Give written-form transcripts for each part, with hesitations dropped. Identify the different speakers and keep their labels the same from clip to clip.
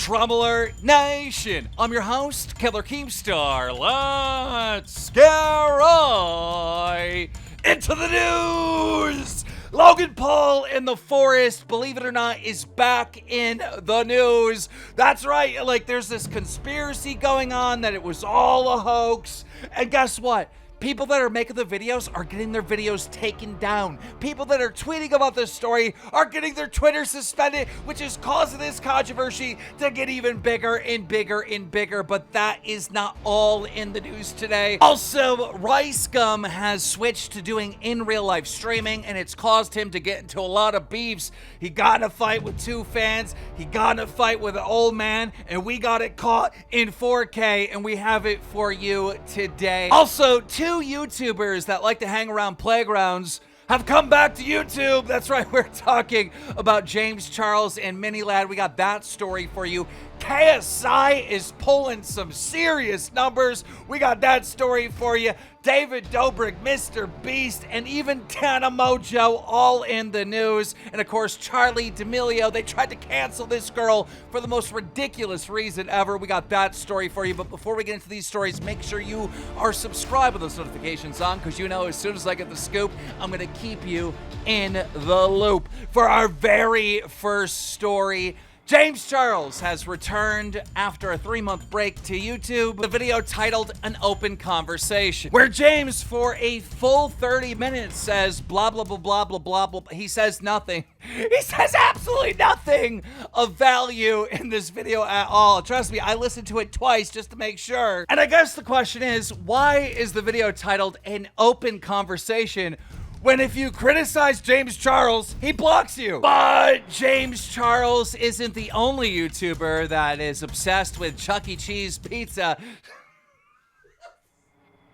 Speaker 1: Troubler Nation. I'm your host, Killer Keemstar. Let's get right into the news. Logan Paul in the forest, believe it or not, is back in the news. That's right, like there's this conspiracy going on that it was all a hoax. And guess what? People that are making the videos are getting their videos taken down. People that are tweeting about this story are getting their Twitter suspended, which is causing this controversy to get even bigger and bigger and bigger. But that is not all in the news today. Also, RiceGum has switched to doing in real life streaming, and it's caused him to get into a lot of beefs. He got in a fight with two fans. He got in a fight with an old man, and we got it caught in 4K, and we have it for you today. Also, two YouTubers that like to hang around playgrounds have come back to YouTube. That's right, we're talking about James Charles and Mini Lad. We got that story for you. KSI is pulling some serious numbers. We got that story for you. David Dobrik, Mr. Beast, and even Tana Mojo all in the news. And of course, Charli Demilio. They tried to cancel this girl for the most ridiculous reason ever. We got that story for you. But before we get into these stories, make sure you are subscribed with those notifications on, because you know as soon as I get the scoop, I'm going to keep you in the loop. For our very first story, James Charles has returned after a 3-month break to YouTube. The video titled An Open Conversation, where James for a full 30 minutes says blah, blah, blah, blah, blah, blah, blah. He says nothing. He says absolutely nothing of value in this video at all. Trust me, I listened to it twice just to make sure. And I guess the question is, why is the video titled An Open Conversation when if you criticize James Charles, he blocks you? But James Charles isn't the only YouTuber that is obsessed with Chuck E. Cheese pizza.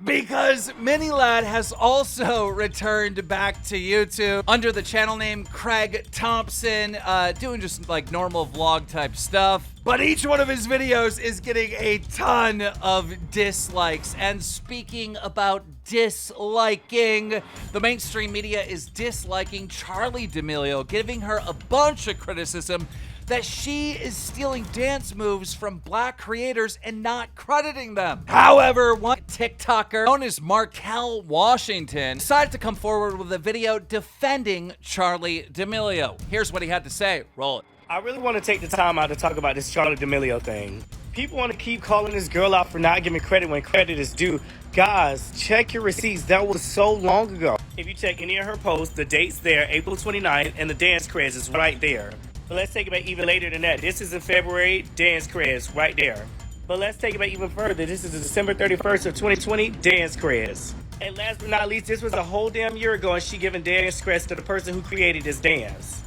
Speaker 1: Because Mini Lad has also returned back to YouTube under the channel name Craig Thompson, doing just like normal vlog type stuff. But each one of his videos is getting a ton of dislikes. And speaking about disliking, the mainstream media is disliking Charli Demilio, giving her a bunch of criticism that she is stealing dance moves from black creators and not crediting them. However, one TikToker known as Markel Washington decided to come forward with a video defending Charli Demilio. Here's what he had to say. Roll it.
Speaker 2: I really want to take the time out to talk about this Charli Demilio thing. People want to keep calling this girl out for not giving credit when credit is due. Guys, check your receipts. That was so long ago. If you check any of her posts, the date's there, April 29th, and the dance craze is right there. But let's take it back even later than that. This is in February, dance craze right there. But let's take it back even further. This is December 31st of 2020, dance craze. And last but not least, this was a whole damn year ago, and she giving dance craze to the person who created this dance.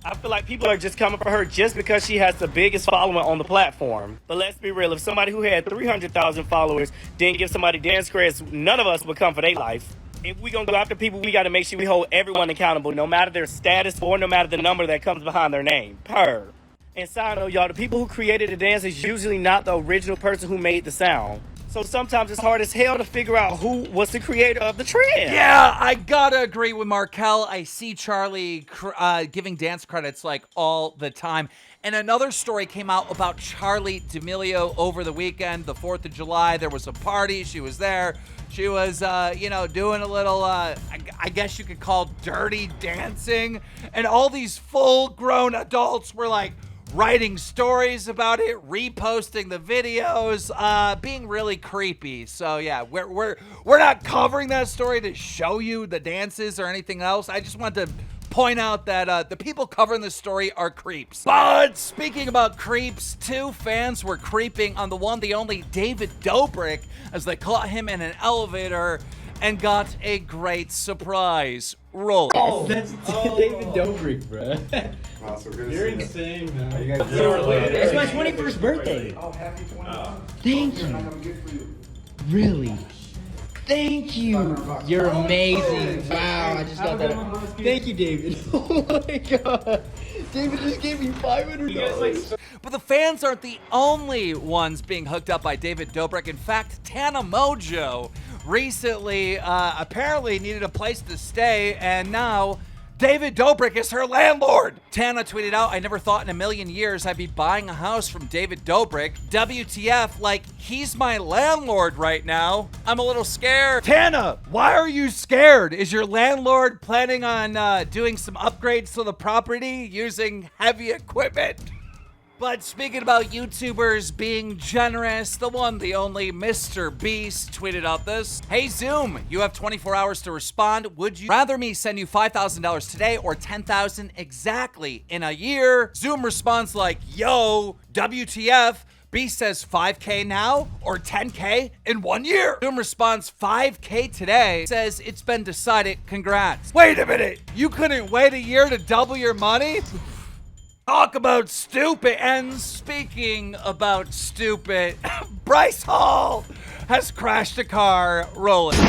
Speaker 2: I feel like people are just coming for her just because she has the biggest following on the platform. But let's be real, if somebody who had 300,000 followers didn't give somebody dance craze, none of us would come for their life. If we gonna go after people, we gotta make sure we hold everyone accountable, no matter their status or no matter the number that comes behind their name. And side note, y'all, the people who created the dance is usually not the original person who made the sound. So sometimes it's hard as hell to figure out who was the creator of the trend.
Speaker 1: Yeah, I gotta agree with Markel. I see Charli giving dance credits like all the time. And another story came out about Charli Demilio over the weekend, the 4th of July. There was a party. She was there. She was, doing a little, I guess you could call dirty dancing. And all these full-grown adults were like writing stories about it, reposting the videos, being really creepy. So yeah, we're not covering that story to show you the dances or anything else. I just want to point out that the people covering this story are creeps. But speaking about creeps, two fans were creeping on the one, the only David Dobrik as they caught him in an elevator and got a great surprise. Roll it.
Speaker 3: Oh, that's David Dobrik, bro.
Speaker 4: Wow, so good.
Speaker 3: You're insane, man.
Speaker 4: Are you guys
Speaker 3: It's my 21st birthday.
Speaker 4: Oh, happy 21st.
Speaker 3: Thank you.
Speaker 4: I have a gift for you.
Speaker 3: Really? Thank you. You're amazing. Wow, I just got that. Thank you, David. Oh my god. David just gave me $500.
Speaker 1: But the fans aren't the only ones being hooked up by David Dobrik. In fact, Tana Mojo recently apparently needed a place to stay, and now David Dobrik is her landlord. Tana tweeted out, I never thought in a million years I'd be buying a house from David Dobrik. WTF, like, he's my landlord right now. I'm a little scared. Tana, why are you scared? Is your landlord planning on doing some upgrades to the property using heavy equipment? But speaking about YouTubers being generous, the one, the only Mr. Beast tweeted out this. Hey Zoom, you have 24 hours to respond. Would you rather me send you $5,000 today or $10,000 exactly in a year? Zoom responds like, yo, WTF? Beast says 5K now or 10K in 1 year. Zoom responds 5K today. Says it's been decided. Congrats. Wait a minute. You couldn't wait a year to double your money? Talk about stupid. And speaking about stupid, Bryce Hall has crashed a car rolling.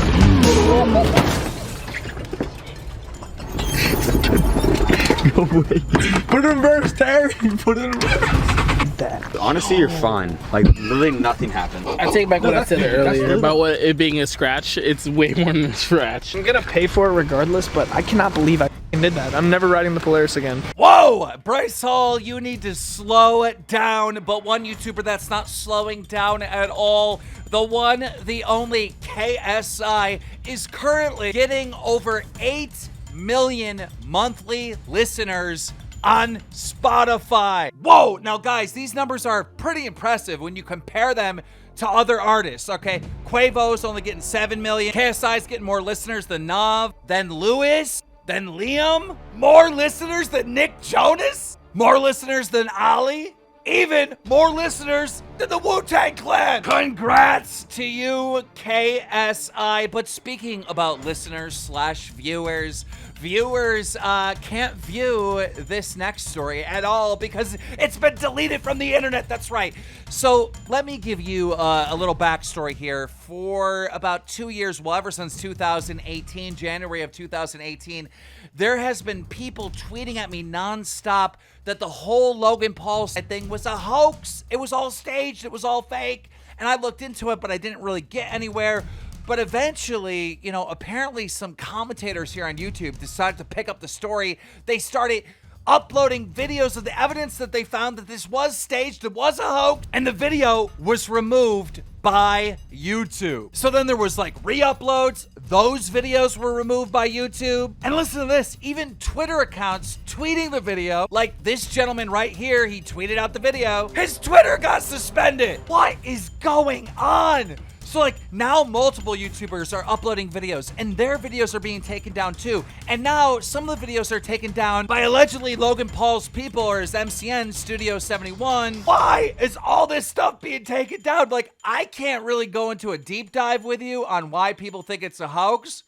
Speaker 3: No way. Put it in reverse, Terry. Put it in reverse.
Speaker 5: Honestly, you're fine. Like, literally nothing happened.
Speaker 6: I take back what I said earlier about it being a scratch. It's way more than a scratch.
Speaker 7: I'm gonna pay for it regardless, but I cannot believe I did that. I'm never riding the Polaris again.
Speaker 1: Whoa! Bryce Hall, you need to slow it down. But one YouTuber that's not slowing down at all, the one, the only KSI, is currently getting over 8 million monthly listeners on Spotify. Whoa! Now guys, these numbers are pretty impressive when you compare them to other artists, okay? Quavo's only getting 7 million. KSI's getting more listeners than Nav, than Lewis, than Liam. More listeners than Nick Jonas. More listeners than Ali. Even more listeners than the Wu-Tang Clan. Congrats to you, KSI. But speaking about listeners slash viewers, viewers can't view this next story at all because it's been deleted from the internet. That's right. So let me give you a little backstory here. For about 2 years, well, ever since 2018, January of 2018, there has been people tweeting at me nonstop that the whole Logan Paul thing was a hoax. It was all staged. It was all fake. And I looked into it, but I didn't really get anywhere. But eventually, you know, apparently some commentators here on YouTube decided to pick up the story. They started uploading videos of the evidence that they found that this was staged, it was a hoax, and the video was removed by YouTube. So then there was like re-uploads. Those videos were removed by YouTube. And listen to this, even Twitter accounts tweeting the video, like this gentleman right here, he tweeted out the video. His Twitter got suspended. What is going on? So like now multiple YouTubers are uploading videos and their videos are being taken down too. And now some of the videos are taken down by allegedly Logan Paul's people or his MCN Studio 71. Why is all this stuff being taken down? Like I can't really go into a deep dive with you on why people think it's a hoax,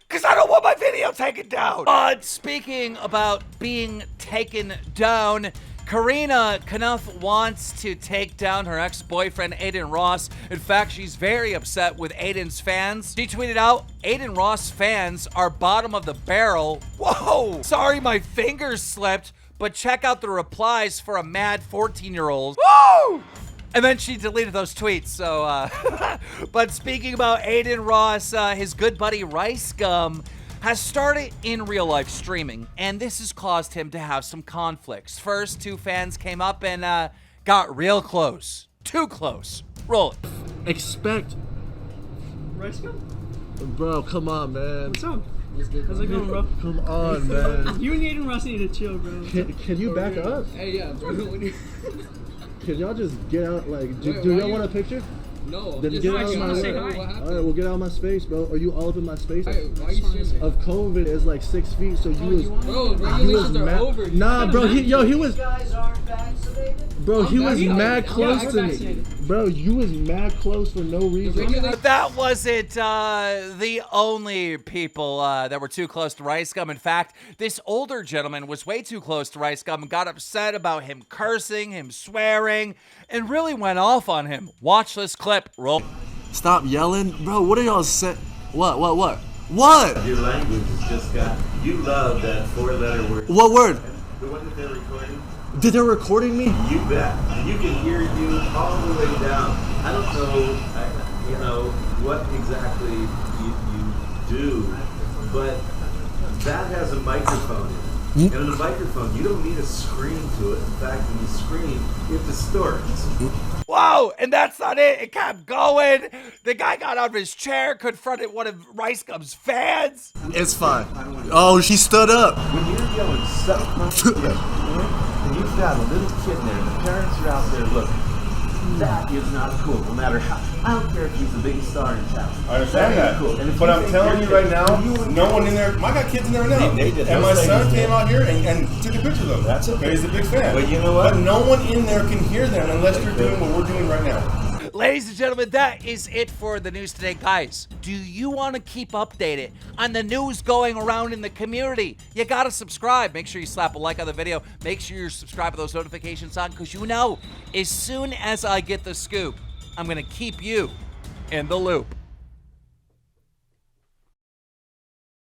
Speaker 1: because I don't want my video taken down. But speaking about being taken down, Corinna Adin wants to take down her ex-boyfriend Adin Ross. In fact, she's very upset with Adin's fans. She tweeted out, Adin Ross fans are bottom of the barrel. Whoa! Sorry my fingers slipped, but check out the replies for a mad 14-year-old. Woo! And then she deleted those tweets, so, but speaking about Adin Ross, his good buddy RiceGum has started in real life streaming, and this has caused him to have some conflicts. First, two fans came up and got real close. Too close. Roll it.
Speaker 8: Expect.
Speaker 7: RiceGum?
Speaker 8: Bro, come on, man.
Speaker 7: What's up? How's it going, bro?
Speaker 8: Come on, man.
Speaker 7: You and Aiden Ross need to chill, bro.
Speaker 8: Can you back up?
Speaker 6: Hey, yeah, bro.
Speaker 8: Can y'all just get out, like, do y'all want a picture?
Speaker 6: No,
Speaker 8: Then get out of my way. Alright, well, get out of my space, bro. Are you all up in my space?
Speaker 6: Why are you saying
Speaker 8: Of COVID is like 6 feet, so you was.
Speaker 6: Bro, regulations are over.
Speaker 8: Nah, bro, he was.
Speaker 9: guys aren't vaccinated?
Speaker 8: Bro, he was
Speaker 6: vaccinated.
Speaker 8: mad
Speaker 6: Yeah,
Speaker 8: close
Speaker 6: I'm
Speaker 8: to me.
Speaker 6: vaccinated.
Speaker 8: Bro, you was mad close for no reason.
Speaker 1: But that wasn't the only people that were too close to RiceGum. In fact, this older gentleman was way too close to RiceGum and got upset about him cursing, him swearing, and really went off on him. Watch this clip. Roll.
Speaker 8: Stop yelling, bro. What are y'all saying? What?
Speaker 10: Your language has just got. You love that 4-letter word.
Speaker 8: What word?
Speaker 10: The one that they're recording.
Speaker 8: Did they recording me?
Speaker 10: You bet. And you can hear you all the way down. I don't know, what exactly you do, but That has a microphone in it. And in a microphone, you don't need a screen to it. In fact, when you screen, it distorts.
Speaker 1: Whoa, and that's not it. It kept going. The guy got out of his chair, confronted one of RiceGum's fans.
Speaker 8: It's fine. Oh, she stood up.
Speaker 10: When you're yelling, suck my dick, and you've got a little kid there, and the parents are out there looking, that is not cool, no matter how. I don't care if he's the biggest star in town.
Speaker 4: I understand that.
Speaker 10: Cool. And if
Speaker 4: But
Speaker 10: you
Speaker 4: I'm
Speaker 10: think
Speaker 4: telling you
Speaker 10: they're-
Speaker 4: right now, no one in there. I got kids in there now.
Speaker 10: They did.
Speaker 4: And my
Speaker 10: Those
Speaker 4: son
Speaker 10: ladies
Speaker 4: came
Speaker 10: did.
Speaker 4: out here and took a picture of them.
Speaker 10: That's okay.
Speaker 4: He's a big fan.
Speaker 10: But you know what?
Speaker 4: But no one in there can hear them unless they're doing what we're doing right now.
Speaker 1: Ladies and gentlemen, that is it for the news today. Guys, do you want to keep updated on the news going around in the community? You got to subscribe. Make sure you slap a like on the video. Make sure you're subscribed with those notifications on, because you know, as soon as I get the scoop, I'm going to keep you in the loop.